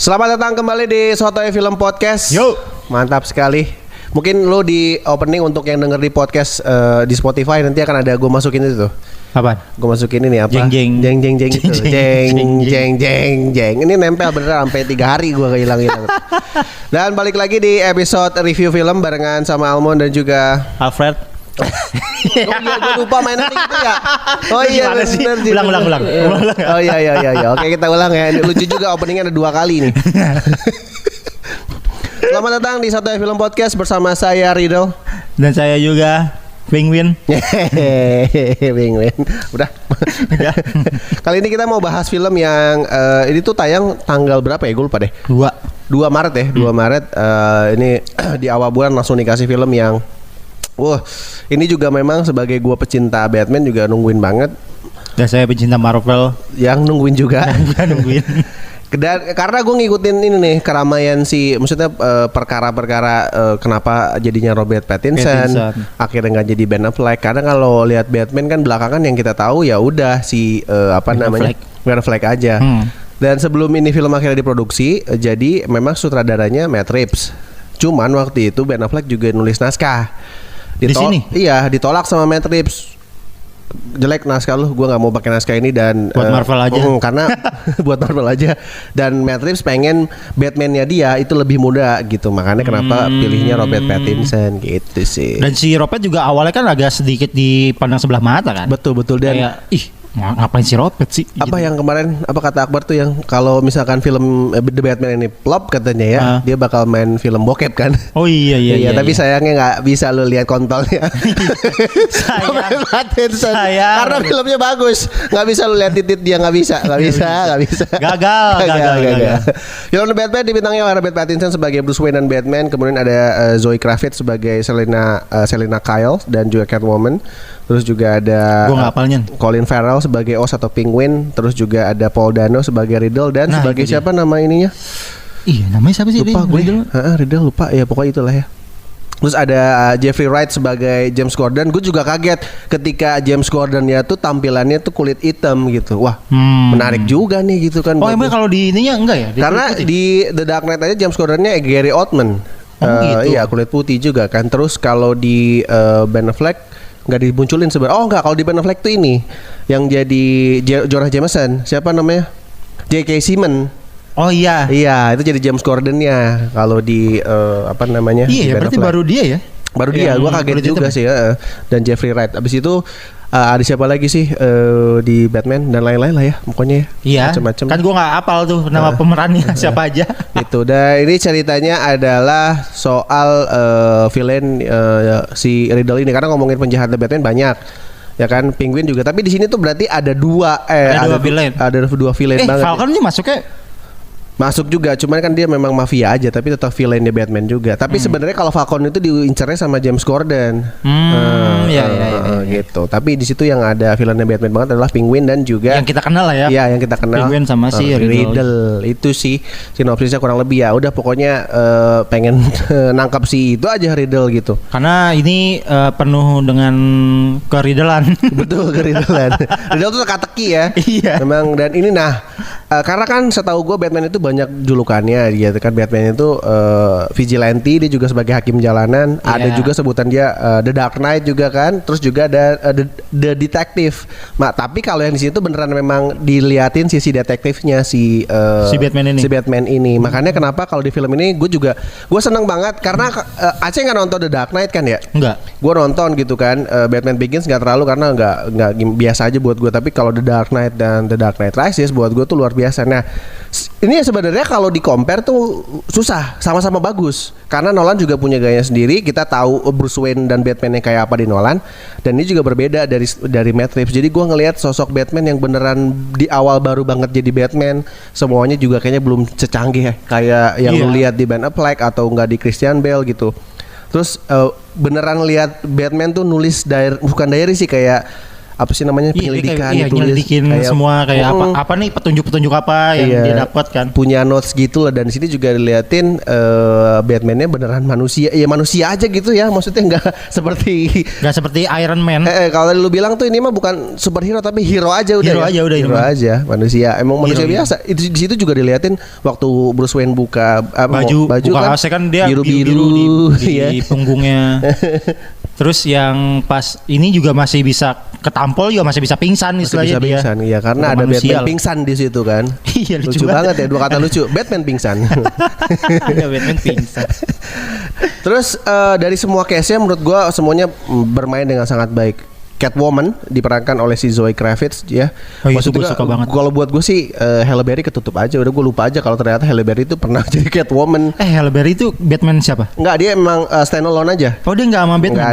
Selamat datang kembali di Sotoy Film Podcast. Yo. Mantap sekali. Mungkin lo di opening untuk yang denger di podcast di Spotify nanti akan ada gue masukin itu tuh. Apaan? Gue masukin ini apa? Jeng Jeng jeng. Ini nempel beneran sampai 3 hari gue hilang. Dan balik lagi di episode review film barengan sama Almond dan juga Alfred. Oh iya, gue lupa mainnya gitu ya. Oh iya benar. Ulang. Oh iya. Oke, kita ulang ya. Ini lucu juga, openingnya ada 2 kali nih. Selamat datang di Satu Film Podcast bersama saya Riddle Dan saya juga Penguin. Penguin. Udah. Kali ini kita mau bahas film yang ini tuh tayang tanggal berapa ya? Gue lupa deh. 2 Maret ya. 2 Maret ini di awal bulan langsung dikasih film yang ini juga memang sebagai gua pecinta Batman juga nungguin banget. Dan saya pecinta Marvel yang nungguin juga. Nungguin. Karena gue ngikutin ini nih keramaian maksudnya perkara-perkara kenapa jadinya Robert Pattinson akhirnya nggak jadi Ben Affleck. Karena kalau lihat Batman kan belakangan yang kita tahu ya udah Ben Affleck aja. Dan sebelum ini film akhirnya diproduksi, jadi memang sutradaranya Matt Reeves. Cuman waktu itu Ben Affleck juga nulis naskah. Di sini? Iya, ditolak sama Matt Reeves. Jelek naskah lu, gue nggak mau pakai naskah ini dan buat Marvel aja. Karena buat Marvel aja. Dan Matt Reeves pengen Batman-nya dia itu lebih muda gitu, makanya kenapa pilihnya Robert Pattinson gitu sih. Dan si Robert juga awalnya kan agak sedikit dipandang sebelah mata kan. Betul dan kayak, ngapain si Robert sih? Apa gitu. Yang kemarin kata Akbar tuh yang kalau misalkan film The Batman ini flop katanya ya, dia bakal main film bokep kan? Oh iya. Tapi sayangnya nggak bisa lu lihat kontolnya. Sayang. Karena filmnya bagus, nggak bisa lu lihat titit dia nggak bisa. Gagal. Film The Batman dibintangi oleh Robert Pattinson sebagai Bruce Wayne dan Batman, kemudian ada Zoe Kravitz sebagai Selina Kyle dan juga Catwoman. Terus juga ada Colin Farrell sebagai Oz atau Penguin. Terus juga ada Paul Dano sebagai Riddle. Dan sebagai siapa nama ininya? Iya, namanya siapa sih? Lupa gue. Riddle lupa ya, pokoknya itulah ya. Terus ada Jeffrey Wright sebagai James Gordon. Gue juga kaget ketika James Gordon ya tuh tampilannya tuh kulit hitam gitu. Wah, menarik juga nih gitu kan. Oh emang kalau di ininya enggak ya? Karena di The Dark Knight aja James Gordonnya Gary Oldman. Gitu. Iya, kulit putih juga kan. Terus kalau di Ben Affleck nggak dimunculin sebenarnya. Oh enggak, kalau di Ben Affleck tuh ini yang jadi Jonah Jameson, siapa namanya? J.K. Simmons. Oh iya. Iya, itu jadi James Gordon-nya. Kalau di apa namanya? Iya, berarti Affleck. Baru dia ya? Baru dia, gue kaget juga sih ya. Dan Jeffrey Wright. Abis itu ada siapa lagi sih di Batman dan lain-lain lah ya, pokoknya ya. Iya. Macam-macam. Kan gue nggak hafal tuh nama pemerannya siapa aja. Itu. Dan ini ceritanya adalah soal villain si Riddle ini, karena ngomongin penjahat The Batman banyak. Ya kan, Penguin juga. Tapi di sini tuh berarti ada dua villain. Ada dua villain banget. Falcon ini masuknya masuk juga, cuman kan dia memang mafia aja, tapi tetap villainnya Batman juga. Tapi sebenarnya kalau Falcon itu diincernya sama James Gordon. Gitu. Tapi di situ yang ada villainnya Batman banget adalah Penguin dan juga yang kita kenal lah ya. Iya, yang kita kenal. Penguin sama si Riddle. Itu sih sinopsisnya kurang lebih ya. Udah pokoknya pengen nangkap si itu aja Riddle gitu. Karena ini penuh dengan keridelan. Betul, keridelan. Riddle tuh teka-teki ya. Iya. Memang, dan ini karena kan setahu gue Batman itu banyak julukannya gitu kan. Batman itu vigilante, dia juga sebagai hakim jalanan. Ada juga sebutan dia The Dark Knight juga kan. Terus juga ada The Detective. Tapi kalau yang di situ beneran memang diliatin sisi detektifnya si Batman ini. Makanya kenapa kalau di film ini gue seneng banget karena Aceh nggak nonton The Dark Knight kan ya? Enggak. Gue nonton gitu kan. Batman Begins nggak terlalu karena nggak biasa aja buat gue. Tapi kalau The Dark Knight dan The Dark Knight Rises buat gue tuh luar biasa. Nah, ini sebenarnya kalau di compare tuh susah, sama-sama bagus. Karena Nolan juga punya gaya sendiri. Kita tahu Bruce Wayne dan Batman-nya kayak apa di Nolan. Dan ini juga berbeda dari Matt Reeves. Jadi gue ngelihat sosok Batman yang beneran di awal baru banget jadi Batman. Semuanya juga kayaknya belum secanggih ya, kayak yang lu lihat di Ben Affleck atau enggak di Christian Bale gitu. Terus beneran lihat Batman tuh nulis bukan diary sih, kayak apa sih namanya, penyelidikan, nyelidikin semua kayak apa nih petunjuk-petunjuk apa yang dia dapat kan. Punya notes gitu lah, dan di sini juga diliatin Batman-nya beneran manusia. Ya manusia aja gitu ya. Maksudnya nggak seperti Iron Man. Kalau lu bilang tuh ini mah bukan superhero tapi hero aja udah. Hero aja, manusia. Emang manusia biasa. Itu di situ juga diliatin waktu Bruce Wayne buka baju buka kan dia biru di punggungnya. Terus yang pas ini juga masih bisa ketampol, juga masih bisa pingsan istilahnya dia. Pingsan, iya, karena ada Batman pingsan di situ kan. Iya, lucu banget ya, dua kata lucu. Batman pingsan. Ada Batman pingsan. Terus dari semua case-nya menurut gua semuanya bermain dengan sangat baik. Catwoman diperankan oleh si Zoe Kravitz ya. Maksudnya gue suka banget. Kalau buat gue sih Halle Berry ketutup aja. Udah gue lupa aja kalau ternyata Halle Berry itu pernah jadi Catwoman. Halle Berry itu Batman siapa? Enggak, dia emang stand alone aja. Oh, dia enggak sama Batman. Enggak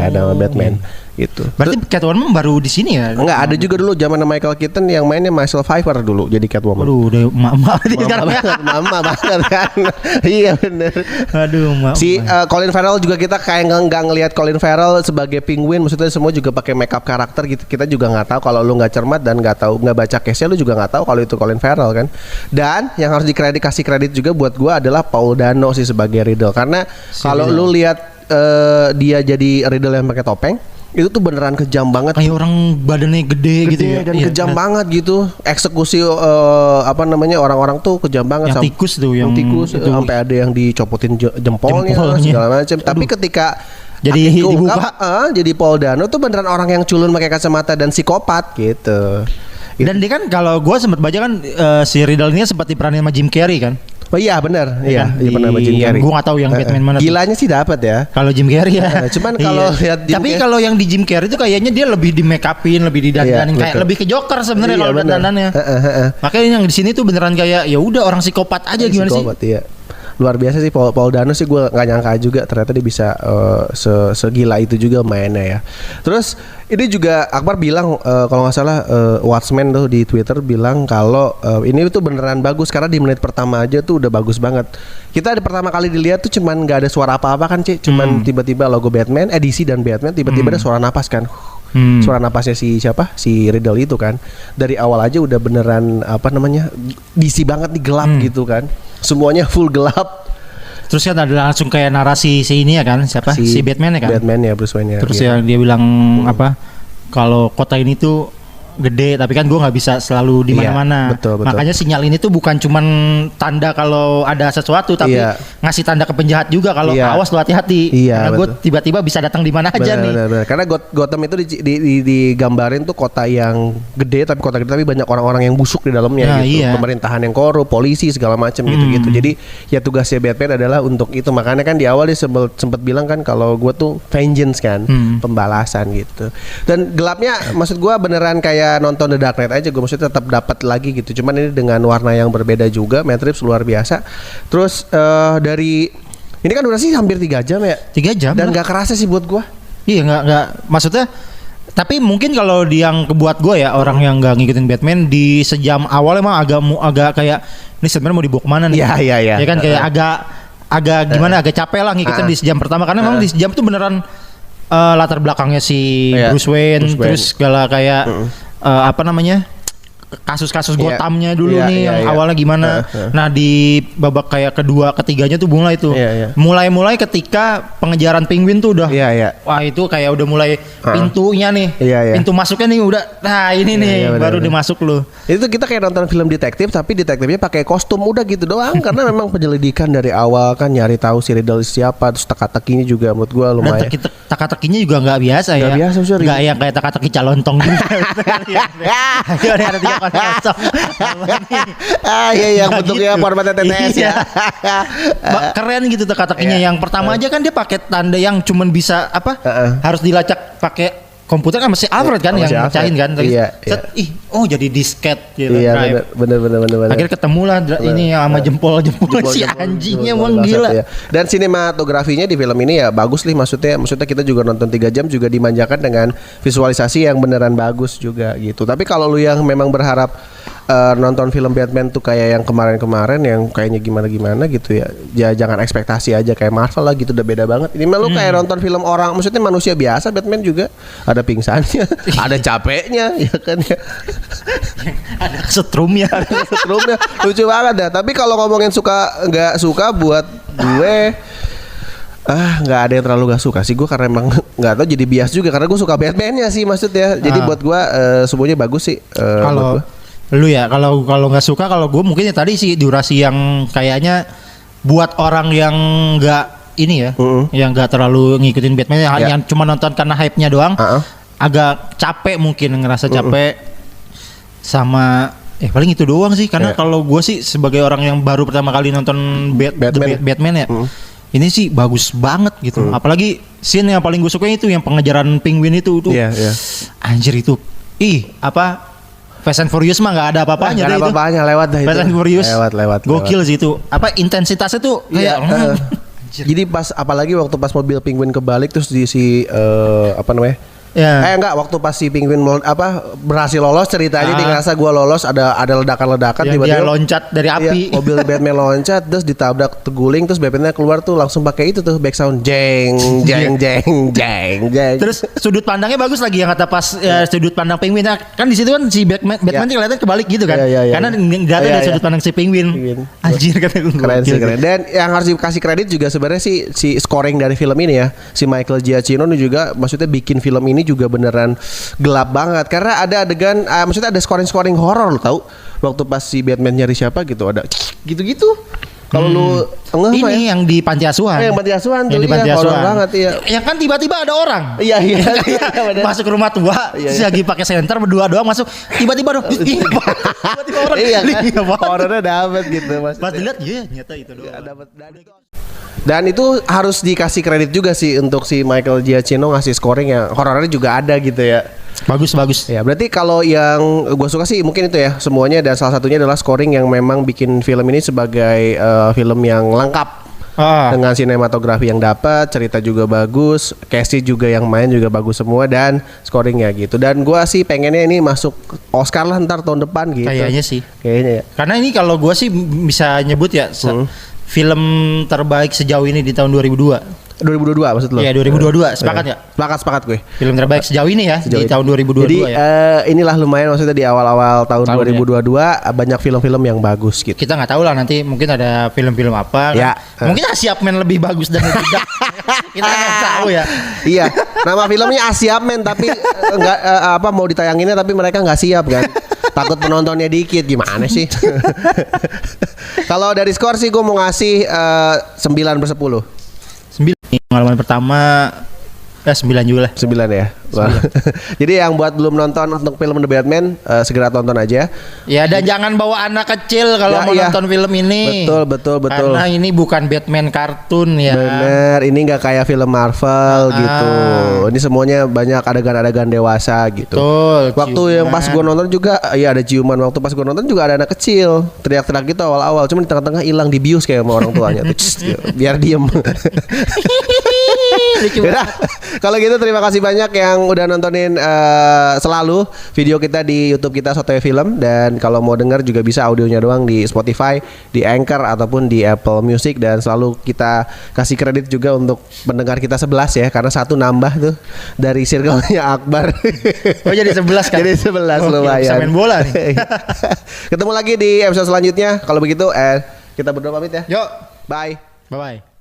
ada sama Batman. Gitu. Berarti Catwoman baru di sini ya? Enggak, ada juga dulu zaman Michael Keaton yang mainnya Michelle Pfeiffer dulu jadi Catwoman. Aduh, udah mama banget kan. Iya bener. Aduh, si Colin Farrell juga kita kayak nggak ngelihat Colin Farrell sebagai Penguin, maksudnya semua juga pakai makeup karakter gitu. Kita juga nggak tahu, kalau lu nggak cermat dan nggak baca case-nya, lu juga nggak tahu kalau itu Colin Farrell kan. Dan yang harus kasih kredit juga buat gua adalah Paul Dano sih sebagai Riddle, karena kalau lu lihat dia jadi Riddle yang pakai topeng, itu tuh beneran kejam banget. Kayak orang badannya gede gitu ya. Dan kejam banget gitu. Eksekusi orang-orang tuh kejam banget. Yang tikus tuh, yang tikus sampai ada yang dicopotin jempolnya. Segala macam. Tapi ketika jadi dibuka, jadi Paul Dano tuh beneran orang yang culun pakai kacamata dan psikopat gitu. Dan dia kan, kalau gue sempat baca kan, si Riddle ini sempat diperanin sama Jim Carrey kan. Oh iya benar, iya pernah sama Jim Carrey. Gue nggak tahu yang Batman mana. Gilanya sih dapat ya. Kalau Jim Carrey ya. Cuman kalau lihat tapi kalau yang di Jim Carrey itu kayaknya dia lebih di make upin, lebih didandanin, kayak lebih ke Joker sebenarnya kalau dandanannya. Makanya yang di sini tuh beneran kayak ya udah orang psikopat aja gimana sih? Psikopat, iya. Luar biasa sih Paul Dano sih, gue nggak nyangka juga ternyata dia bisa segila itu juga mainnya ya. Terus ini juga Akbar bilang kalau nggak salah Watchmen tuh di Twitter bilang kalau ini tuh beneran bagus karena di menit pertama aja tuh udah bagus banget. Kita ada pertama kali dilihat tuh cuman nggak ada suara apa-apa kan Ci, cuman tiba-tiba logo Batman, DC dan Batman, tiba-tiba ada suara napas kan. Suara napasnya si Riddle itu kan. Dari awal aja udah beneran DC banget nih, gelap gitu kan. Semuanya full gelap. Terus kan ada langsung kayak narasi si ini ya kan, siapa? Si Batman ya kan? Batman ya, Bruce Wayne ya. Terus yang dia bilang kalau kota ini tuh gede, tapi kan gue nggak bisa selalu di mana-mana. Betul. Makanya sinyal ini tuh bukan cuman tanda kalau ada sesuatu, tapi ngasih tanda ke penjahat juga kalau awas lu hati-hati. Karena gue tiba-tiba bisa datang di mana aja nih. Bener. Karena Gotham itu digambarin tuh kota yang gede, tapi banyak orang-orang yang busuk di dalamnya gitu. Pemerintahan yang korup, polisi segala macam gitu. Jadi ya tugasnya Batman adalah untuk itu. Makanya kan di awal dia sempat bilang kan kalau gue tuh vengeance kan, pembalasan gitu. Dan gelapnya maksud gue beneran kayak nonton The Dark Knight aja, gue maksudnya tetap dapat lagi gitu. Cuman ini dengan warna yang berbeda juga. Matt Reeves luar biasa. Terus dari ini kan durasi hampir 3 jam ya. 3 jam. Dan nggak kerasa sih buat gue. Iya nggak. Maksudnya, tapi mungkin kalau yang buat gue ya orang yang nggak ngikutin Batman di sejam awal emang agak kayak ini sebenarnya mau dibawa kemana nih? Iya. Ya kan kayak agak gimana? Agak capek lah ngikutin di sejam pertama karena memang di sejam tuh beneran latar belakangnya si Bruce Wayne. Terus segala kayak kasus-kasus Gothamnya dulu yang awalnya gimana. Nah di babak kayak kedua ketiganya tuh mulai tuh mulai ketika pengejaran Penguin tuh udah wah itu kayak udah mulai pintunya nih pintu masuknya nih udah ini nih baru dimasuk lu. Itu kita kayak nonton film detektif tapi detektifnya pakai kostum udah gitu doang karena memang penyelidikan dari awal kan nyari tahu si Riddle siapa, terus teka-tekinya juga menurut gua lumayan. Dan teka-tekinya juga nggak biasa ya. Nggak yang kayak teka-teki calontong gitu. Yang bentuknya formatnya TTS ya. Keren gitu teka-tekinya. Yang pertama aja kan dia pakai tanda yang cuman bisa harus dilacak pakai komputer kan masih Alfred kan yang mecahin kan. Jadi disket gitu. Iya bener. Akhirnya ketemu lah ini yang sama jempol si anjingnya emang gila. Dan sinematografinya di film ini ya bagus nih, maksudnya kita juga nonton 3 jam juga dimanjakan dengan visualisasi yang beneran bagus juga gitu. Tapi kalau lu yang memang berharap nonton film Batman tuh kayak yang kemarin-kemarin yang kayaknya gimana-gimana gitu ya. Ya jangan ekspektasi aja kayak Marvel lah gitu, udah beda banget. Ini mah lu kayak nonton film orang, maksudnya manusia biasa. Batman juga ada pingsannya, ada capeknya, ya kan ya. Ada setrumnya, lucu banget dah. Tapi kalau ngomongin suka nggak suka, buat gue nggak ada yang terlalu gak suka sih gue, karena emang nggak tahu, jadi bias juga karena gue suka Batman-nya sih maksudnya. Jadi buat gue semuanya bagus sih. Kalau lu ya, kalau nggak suka, kalau gue mungkin ya tadi sih durasi yang kayaknya buat orang yang nggak ini ya, yang nggak terlalu ngikutin Batman, yang cuma nonton karena hype-nya doang, agak capek mungkin, ngerasa capek sama paling itu doang sih. Karena kalau gue sih sebagai orang yang baru pertama kali nonton Batman ya, ini sih bagus banget gitu. Apalagi scene yang paling gue suka itu yang pengejaran penguin itu tuh. Anjir itu. Fast and Furious mah nggak ada apa-apanya. Nggak ada apa-apanya, lewat dah itu. Fast and Furious. Lewat. Gokil sih itu. Intensitasnya tuh kayak jadi pas, apalagi waktu pas mobil penguin kebalik terus di enggak, waktu pas si penguin berhasil lolos ceritanya, dia ngerasa gua lolos, ada ledakan-ledakan, tiba-tiba dia loncat dari api. Mobil Batman loncat terus ditabrak, terguling, terus Batman keluar tuh langsung pakai itu tuh back sound jeng. Terus sudut pandangnya bagus lagi, yang kata pas sudut pandang penguin kan di situ kan si Batman kelihatan kebalik gitu kan. Karena enggak ada sudut pandang si penguin. Anjir, kata gue. Keren. Dan yang harus dikasih kredit juga sebenarnya si scoring dari film ini ya. Si Michael Giacchino ini juga maksudnya bikin film ini juga beneran gelap banget, karena ada adegan maksudnya ada scoring horor, lo tahu waktu pas si Batman nyari siapa gitu, ada gitu kalau lu ini yang di panti asuhan, yang panti asuhan tuh, di panti asuhan banget ya, yang kan tiba-tiba ada orang masuk ke rumah tua, lagi pakai senter berdua doang masuk, tiba-tiba orang horornya dapet gitu pas dilihat nyata itu doang. Dan itu harus dikasih kredit juga sih untuk si Michael Giacchino ngasih scoring yang horornya juga ada gitu ya. Bagus. Ya, berarti kalau yang gue suka sih mungkin itu ya semuanya, dan salah satunya adalah scoring yang memang bikin film ini sebagai film yang lengkap. Dengan sinematografi yang dapat, cerita juga bagus, casting juga yang main juga bagus semua, dan scoringnya gitu. Dan gue sih pengennya ini masuk Oscar lah ntar tahun depan gitu. Kayaknya sih. Kayaknya ya. Karena ini kalau gue sih bisa nyebut ya film terbaik sejauh ini di tahun 2022 maksud lo? Iya, 2022. Sepakat ya? Sepakat gue. Film terbaik sejauh ini ya di tahun 2022. Jadi inilah lumayan, maksudnya di awal-awal tahun 2022 banyak film-film yang bagus gitu. Kita nggak tahu lah nanti, mungkin ada film-film apa kan? Mungkin Asia Man lebih bagus dan tidak. Kita nggak tahu ya. Iya, nama filmnya Asia Man tapi nggak mau ditayanginnya tapi mereka nggak siap kan. Takut penontonnya dikit, gimana sih? Kalau dari skor sih gue mau ngasih 9/10. 9. Pengalaman pertama 9 juga lah. 9 ya. 9. Jadi yang buat belum nonton untuk film The Batman, segera tonton aja. Ya, dan jangan bawa anak kecil kalau mau nonton film ini. Betul. Karena ini bukan Batman kartun ya. Bener, ini nggak kayak film Marvel gitu. Ini semuanya banyak adegan-adegan dewasa gitu. Betul. Waktu yang pas gue nonton juga, ada ciuman. Waktu pas gue nonton juga ada anak kecil teriak-teriak gitu awal-awal. Cuma di tengah-tengah hilang, dibius kayak sama orang tuanya tuh. Biar diem. Yaudah, kalau gitu terima kasih banyak yang udah nontonin selalu video kita di YouTube kita Sotoy Film. Dan kalau mau denger juga bisa audionya doang di Spotify, di Anchor ataupun di Apple Music. Dan selalu kita kasih kredit juga untuk pendengar kita 11 ya, karena satu nambah tuh dari circle-nya Akbar. Oh, jadi 11 kan? Jadi 11 lumayan. Bisa main bola nih. Ketemu lagi di episode selanjutnya. Kalau begitu kita berdua pamit ya. Yuk. Bye. Bye-bye.